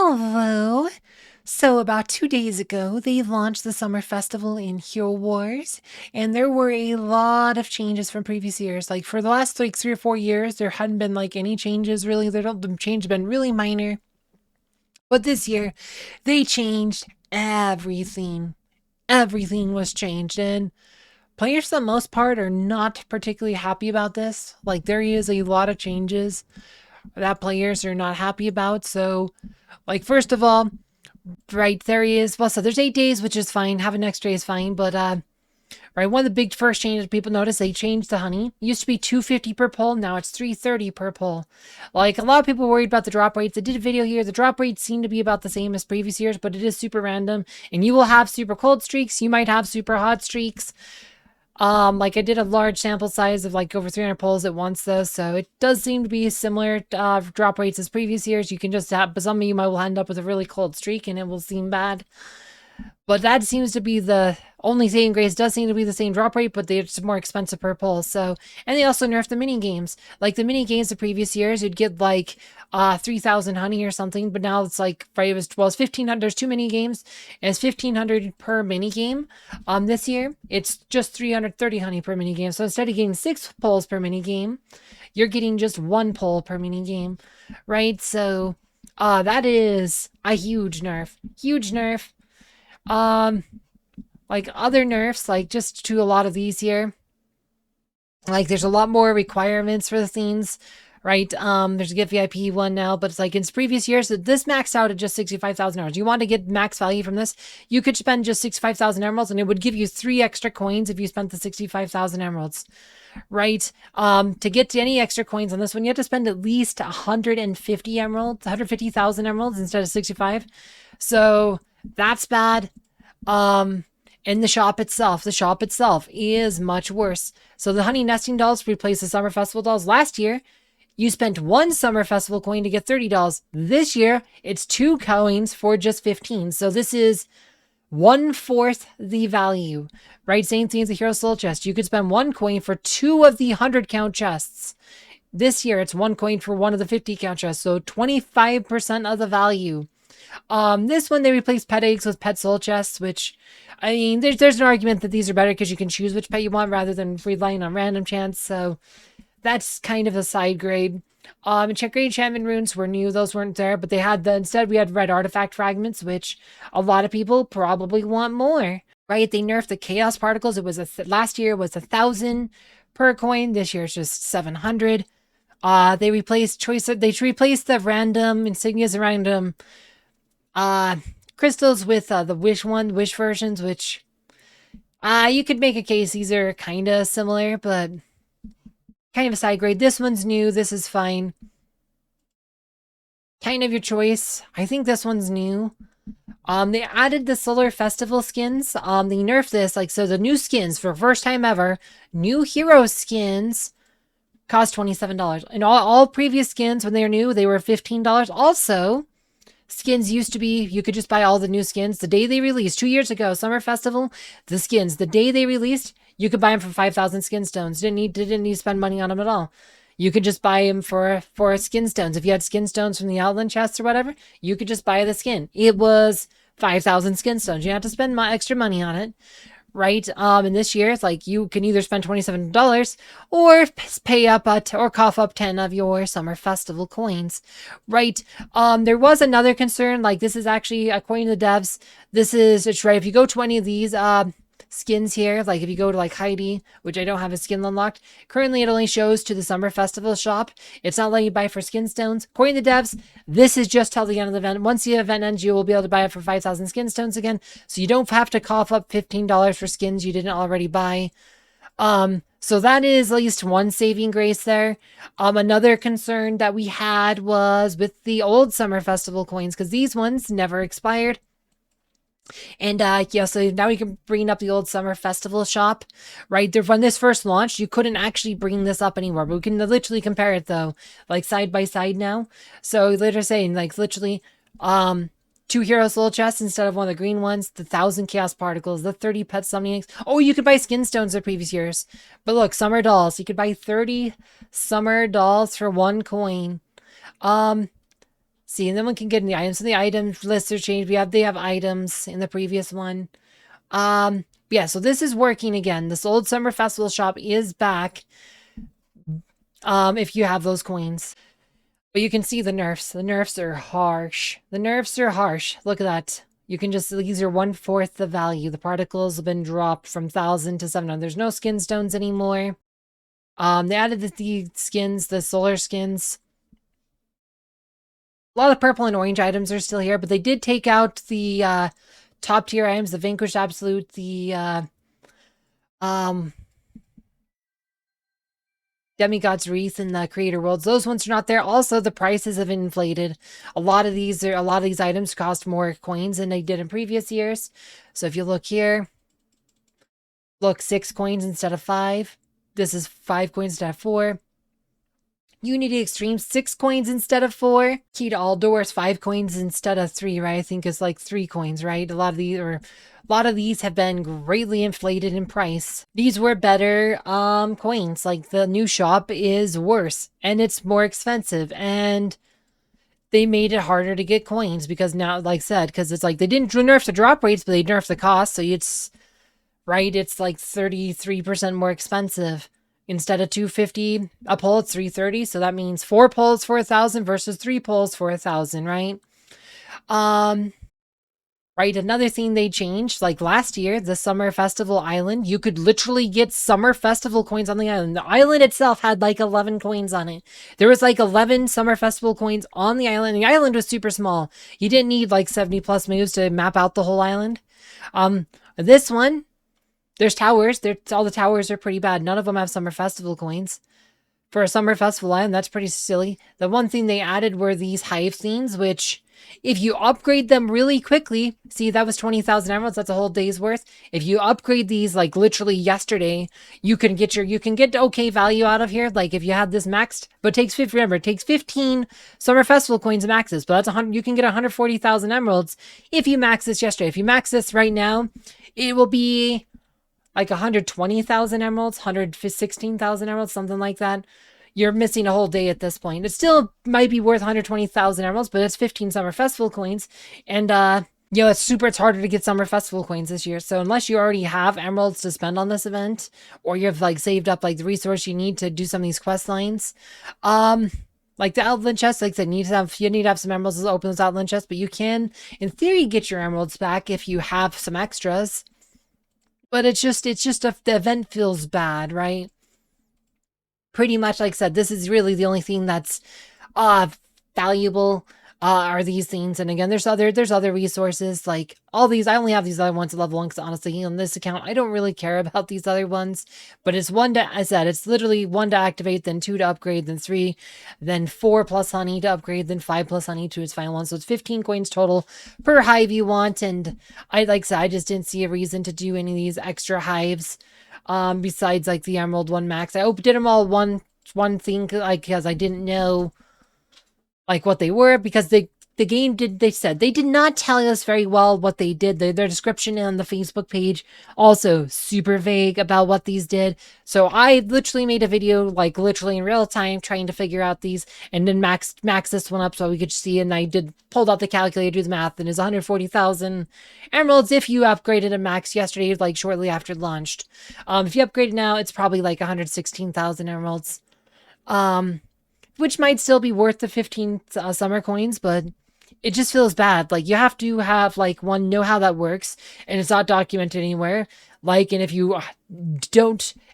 Hello. So about 2 days ago, they launched the Summer Festival in Hero Wars, and there were a lot of changes from previous years. Like for the last 3 or 4 years, there hadn't been any changes really. The change had been really minor. But this year, they changed everything. Everything was changed, and players for the most part are not particularly happy about this. Like there is a lot of changes that players are not happy about. So, first of all, right, there he is. Well, so there's 8 days, which is fine. Having an extra day is fine. But, right, one of the big first changes people notice, they changed the honey. It used to be 250 per pull. Now it's 330 per pull. Like, a lot of people worried about the drop rates. I did a video here. The drop rates seem to be about the same as previous years, but it is super random. And you will have super cold streaks. You might have super hot streaks. I did a large sample size of over 300 polls at once though, so it does seem to be similar drop rates as previous years. You can just have, but some of you might will end up with a really cold streak and it will seem bad. But that seems to be the only saving grace. Does seem to be the same drop rate, but they're just more expensive per pull. So, and they also nerfed the mini games. Like the mini games the previous years, you'd get 3,000 honey or something, but now it's right, it's 1,500. There's 2 mini games, and it's 1,500 per mini game. This year it's just 330 honey per mini game. So instead of getting 6 pulls per mini game, you're getting just 1 pull per mini game, right? So, that is a huge nerf. Huge nerf. Other nerfs, just to a lot of these here, there's a lot more requirements for the scenes, right? There's a get VIP one now, but it's in previous years, this maxed out at just 65,000 emeralds. You want to get max value from this, you could spend just 65,000 emeralds and it would give you 3 extra coins if you spent the 65,000 emeralds, right? To get to any extra coins on this one, you have to spend at least 150 emeralds, 150,000 emeralds instead of 65. So that's bad. And the shop itself is much worse. So the honey nesting dolls replaced the summer festival dolls. Last year, you spent 1 summer festival coin to get 30 dolls. This year, it's 2 coins for just 15. So this is 1/4 the value, right? Same thing as the hero soul chest. You could spend 1 coin for 2 of the 100 count chests. This year, it's 1 coin for 1 of the 50 count chests. So 25% of the value. This one, they replaced pet eggs with pet soul chests, which, I mean, there's an argument that these are better because you can choose which pet you want rather than relying on random chance. So that's kind of a side grade. Great enchantment runes were new. Those weren't there, but they had instead we had red artifact fragments, which a lot of people probably want more, right? They nerfed the chaos particles. It was last year was 1,000 per coin. This year it's just 700. They replaced the random insignias and random crystals with the wish versions, which you could make a case these are kind of similar, but kind of a side grade. This one's new. This is fine. Kind of your choice. I think this one's new. They added the solar festival skins. They nerfed this, so the new skins for first time ever, new hero skins cost $27. And all previous skins when they were new, they were $15. Also, skins used to be, you could just buy all the new skins the day they released 2 years ago, Summer Festival. The skins, the day they released, you could buy them for 5,000 skin stones. Didn't need to spend money on them at all. You could just buy them for skin stones. If you had skin stones from the outland chests or whatever, you could just buy the skin. It was 5,000 skin stones. You had to spend extra money on it, right? And this year, it's you can either spend $27 or pay up or cough up 10 of your summer festival coins, right? There was another concern, this is actually, according to the devs, it's right. If you go to any of these skins here, if you go to Heidi, which I don't have a skin unlocked, currently it only shows to the summer festival shop. It's not letting you buy for skin stones. According to the devs, this is just till the end of the event. Once the event ends, you will be able to buy it for 5,000 skin stones again, so you don't have to cough up $15 for skins you didn't already buy. So that is at least one saving grace there. Another concern that we had was with the old summer festival coins, because these ones never expired. And so now we can bring up the old summer festival shop, right? When this first launched, you couldn't actually bring this up anymore, but we can literally compare it though, side by side now. So literally saying literally 2 hero soul chests instead of one of the green ones, the 1,000 chaos particles, the 30 pet summoning eggs. Oh, you could buy skin stones the previous years, but look, summer dolls. You could buy 30 summer dolls for 1 coin. See, and then we can get in the items. And the items lists are changed. They have items in the previous one. Yeah, so this is working again. This old summer festival shop is back. If you have those coins. But you can see the nerfs. The nerfs are harsh. The nerfs are harsh. Look at that. You can just, these are 1/4 the value. The particles have been dropped from 1,000 to 700. There's no skin stones anymore. They added the skins, the solar skins. A lot of purple and orange items are still here, but they did take out the top tier items, the Vanquished Absolute, the Demigod's Wreath and the Creator Worlds. Those ones are not there. Also, the prices have inflated. A lot of these items cost more coins than they did in previous years. So if you look here, look, 6 coins instead of 5. This is 5 coins instead of 4. Unity Extreme, 6 coins instead of 4. Key to All Doors, 5 coins instead of 3, right? I think it's like 3 coins, right? A lot of these have been greatly inflated in price. These were better coins. Like the new shop is worse and it's more expensive, and they made it harder to get coins because now, like I said, because it's like they didn't nerf the drop rates, but they nerfed the cost. So it's right. It's like 33% more expensive. Instead of $250 a pull, it's $330. So that means 4 pulls for 1,000 versus 3 pulls for 1,000, right? Right. Another thing they changed, like last year, the Summer Festival Island, you could literally get Summer Festival coins on the island. The island itself had like 11 coins on it. There was like 11 Summer Festival coins on the island. The island was super small. You didn't need like 70 plus moves to map out the whole island. This one, there's towers. All the towers are pretty bad. None of them have Summer Festival coins. For a Summer Festival Island, that's pretty silly. The one thing they added were these hive themes, which if you upgrade them really quickly, see, that was 20,000 emeralds. That's a whole day's worth. If you upgrade these like literally yesterday, you can get okay value out of here. Like if you had this maxed, but it takes 50, remember, it takes 15 Summer Festival coins to max this, but that's 100, you can get 140,000 emeralds if you max this yesterday. If you max this right now, it will be like 120,000 emeralds, 116,000 emeralds, something like that. You're missing a whole day at this point. It still might be worth 120,000 emeralds, but it's 15 Summer Festival coins. And, it's harder to get Summer Festival coins this year. So unless you already have emeralds to spend on this event, or you've like saved up like the resource you need to do some of these quest lines, like the outland chest, like I said, you need to have some emeralds to open those outland chests, but you can, in theory, get your emeralds back if you have some extras. But the event feels bad, right? Pretty much, like I said, this is really the only thing that's valuable are these things. And again, there's other resources, like all these. I only have these other ones at level 1 because honestly, on this account, I don't really care about these other ones. But it's it's literally 1 to activate, then 2 to upgrade, then 3, then 4 plus honey to upgrade, then 5 plus honey to its final one. So it's 15 coins total per hive you want. And I just didn't see a reason to do any of these extra hives. Besides like the Emerald one max. I did them all one thing, like, because I didn't know like what they were, because they said they did not tell us very well what they did. Their description on the Facebook page also super vague about what these did. So I literally made a video, like literally in real time, trying to figure out these, and then max this one up so we could see. And I pulled out the calculator, do the math, and it's 140,000 emeralds if you upgraded a max yesterday, like shortly after it launched. If you upgrade now, it's probably like 116,000 emeralds. Which might still be worth the 15 summer coins, but it just feels bad. Like, you have to have, like, know how that works, and it's not documented anywhere. Like, and if you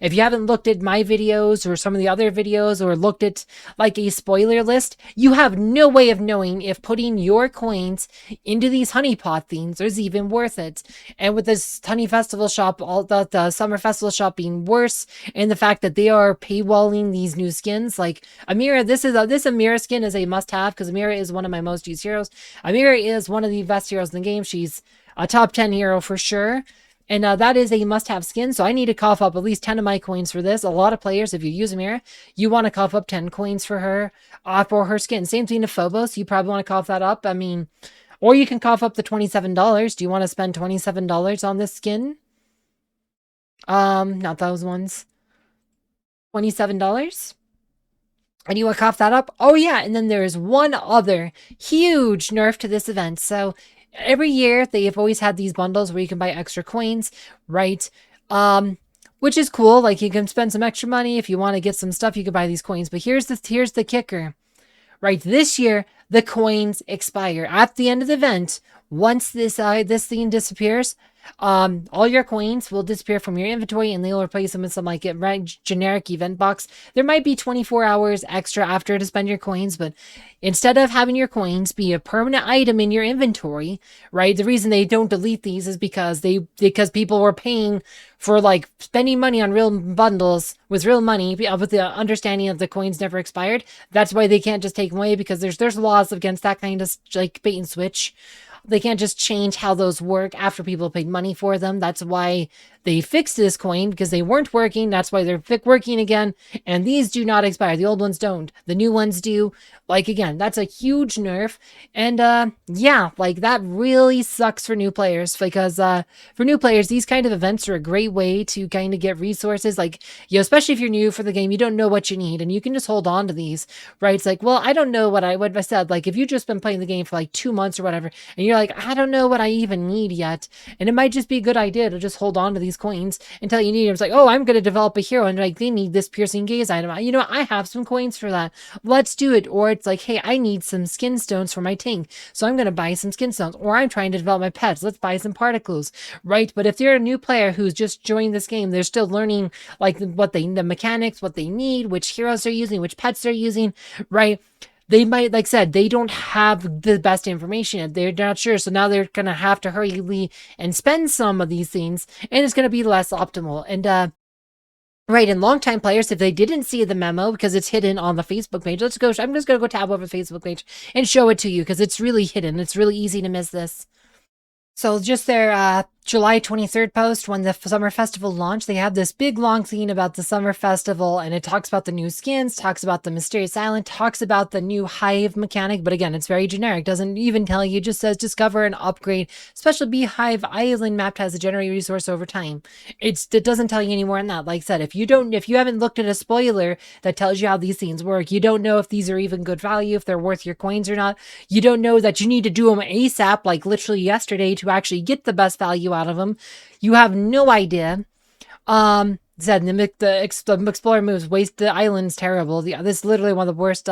haven't looked at my videos or some of the other videos, or looked at like a spoiler list, you have no way of knowing if putting your coins into these honeypot themes is even worth it. And with this honey festival shop, all the summer festival shop being worse, and the fact that they are paywalling these new skins, like Amira, this Amira skin is a must-have because Amira is one of my most used heroes. Amira is one of the best heroes in the game. She's a top 10 hero for sure. And that is a must-have skin, so I need to cough up at least 10 of my coins for this. A lot of players, if you use Amira, you want to cough up 10 coins for her, for her skin. Same thing to Phobos, you probably want to cough that up. I mean, or you can cough up the $27. Do you want to spend $27 on this skin? Not those ones. $27? And you want to cough that up? Oh yeah, and then there is one other huge nerf to this event. So every year they have always had these bundles where you can buy extra coins, right? Which is cool. Like you can spend some extra money if you want to get some stuff. You can buy these coins. But here's the kicker, right? This year the coins expire at the end of the event. Once this thing disappears, all your coins will disappear from your inventory and they'll replace them with some like a generic event box. There might be 24 hours extra after to spend your coins, but instead of having your coins be a permanent item in your inventory, right? The reason they don't delete these is because people were paying for like spending money on real bundles with real money with the understanding of the coins never expired. That's why they can't just take them away, because there's laws against that kind of like bait and switch. They can't just change how those work after people paid money for them. That's why they fixed this coin, because they weren't working. That's why they're working again. And these do not expire. The old ones don't. The new ones do. Like, again, that's a huge nerf. And yeah, like that really sucks for new players, because for new players, these kind of events are a great way to kind of get resources. Like, especially if you're new for the game, you don't know what you need, and you can just hold on to these, right? It's like, well, I don't know what I said. Like, if you've just been playing the game for like 2 months or whatever, and you're like, I don't know what I even need yet, and it might just be a good idea to just hold on to these coins until you need them. It's like, oh, I'm going to develop a hero, and like they need this piercing gaze item. I have some coins for that. Let's do it. Or it's like, hey, I need some skin stones for my tank, so I'm going to buy some skin stones. Or I'm trying to develop my pets. Let's buy some particles, right? But if you're a new player who's just joined this game, they're still learning like the mechanics, what they need, which heroes they're using, which pets they're using, right? They might, like I said, they don't have the best information. They're not sure. So now they're going to have to hurriedly and spend some of these things, and it's going to be less optimal. And, right, and longtime players, if they didn't see the memo because it's hidden on the Facebook page, I'm just going to go tab over the Facebook page and show it to you, because it's really hidden. It's really easy to miss this. So just their July 23rd post, when the Summer Festival launched, they have this big long thing about the Summer Festival, and it talks about the new skins, talks about the Mysterious Island, talks about the new Hive mechanic, but again, it's very generic, doesn't even tell you, just says discover and upgrade. Special Beehive Island map has a generate resource over time. It doesn't tell you any more than that. Like I said, if you haven't looked at a spoiler that tells you how these things work, you don't know if these are even good value, if they're worth your coins or not. You don't know that you need to do them ASAP, like literally yesterday, to actually get the best value out of them. You have no idea. Said the explorer moves, waste the island's terrible. This is literally one of the worst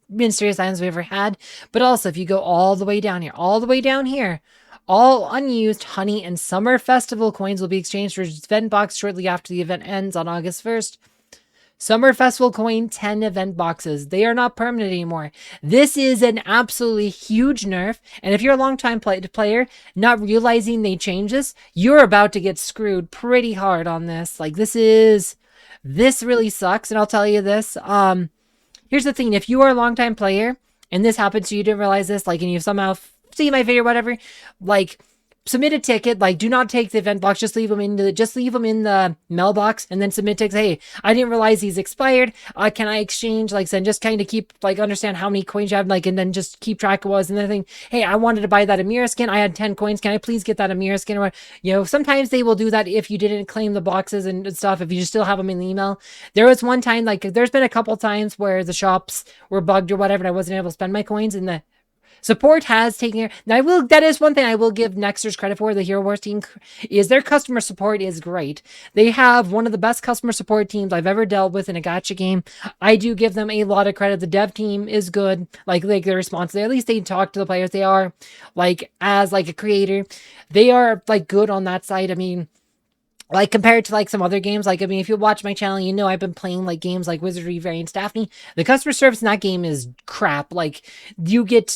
mysterious islands we ever had. But also, if you go all the way down here, all unused honey and summer festival coins will be exchanged for event box shortly after the event ends on August 1st. Summer Festival coin 10 event boxes. They are not permanent anymore. This is an absolutely huge nerf. And if you're a long-time player, not realizing they changed this, you're about to get screwed pretty hard on this. Like, this really sucks. And I'll tell you this. Here's the thing. If you are a long-time player and this happens to you, didn't realize this, like, and you somehow see my video or whatever, like, submit a ticket. Like, do not take the event box. Just leave them in the mailbox, and then submit tickets. Hey, I didn't realize these expired. Can I exchange? Like, and just kind of keep, like, understand how many coins you have, like, and then just keep track of what was. And then think, hey, I wanted to buy that Amira skin. I had 10 coins. Can I please get that Amira skin? Or, sometimes they will do that if you didn't claim the boxes and stuff. If you still have them in the email. There was one time, like, there's been a couple times where the shops were bugged or whatever, and I wasn't able to spend my coins, and the support has taken care. Now, that is one thing I will give Nexters credit for. The Hero Wars team is their customer support is great. They have one of the best customer support teams I've ever dealt with in a gacha game. I do give them a lot of credit. The dev team is good. Like their response, at least they talk to the players. They are like, as like a creator, they are like good on that side. I mean, like, compared to, like, some other games, like, I mean, if you watch my channel, you know I've been playing, like, games like Wizardry, Variants, Daphne. The customer service in that game is crap. Like, they'd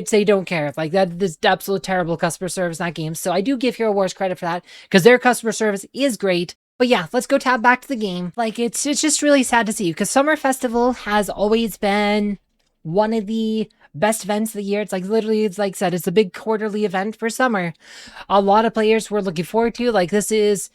say don't care. Like, that is absolute terrible customer service in that game. So I do give Hero Wars credit for that, because their customer service is great. But yeah, let's go tab back to the game. Like, it's just really sad to see, because Summer Festival has always been one of the best events of the year. It's like, literally, it's like I said, it's a big quarterly event for summer. A lot of players were looking forward to. Like, this is,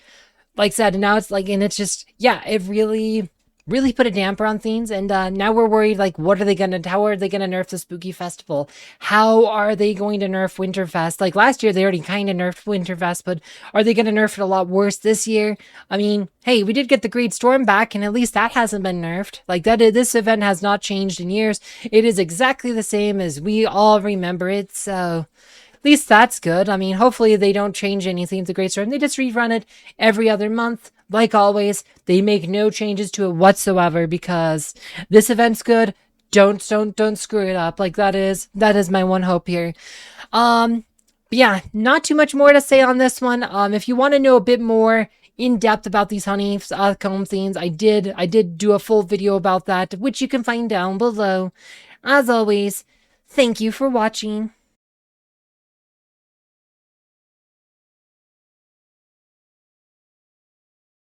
like I said, and now it's like, and it's just, yeah, it really really put a damper on things, and now we're worried, like, how are they gonna nerf the Spooky Festival? How are they going to nerf Winterfest? Like, last year they already kind of nerfed Winterfest, but are they gonna nerf it a lot worse this year? I mean, hey, we did get the Great Storm back, and at least that hasn't been nerfed. Like, this event has not changed in years. It is exactly the same as we all remember it, so at least that's good. I mean, hopefully they don't change anything with the Great Storm. They just rerun it every other month. Like always, they make no changes to it whatsoever because this event's good. Don't screw it up. Like that is my one hope here. But yeah, not too much more to say on this one. If you want to know a bit more in depth about these honeycomb themes, I did do a full video about that, which you can find down below. As always, thank you for watching.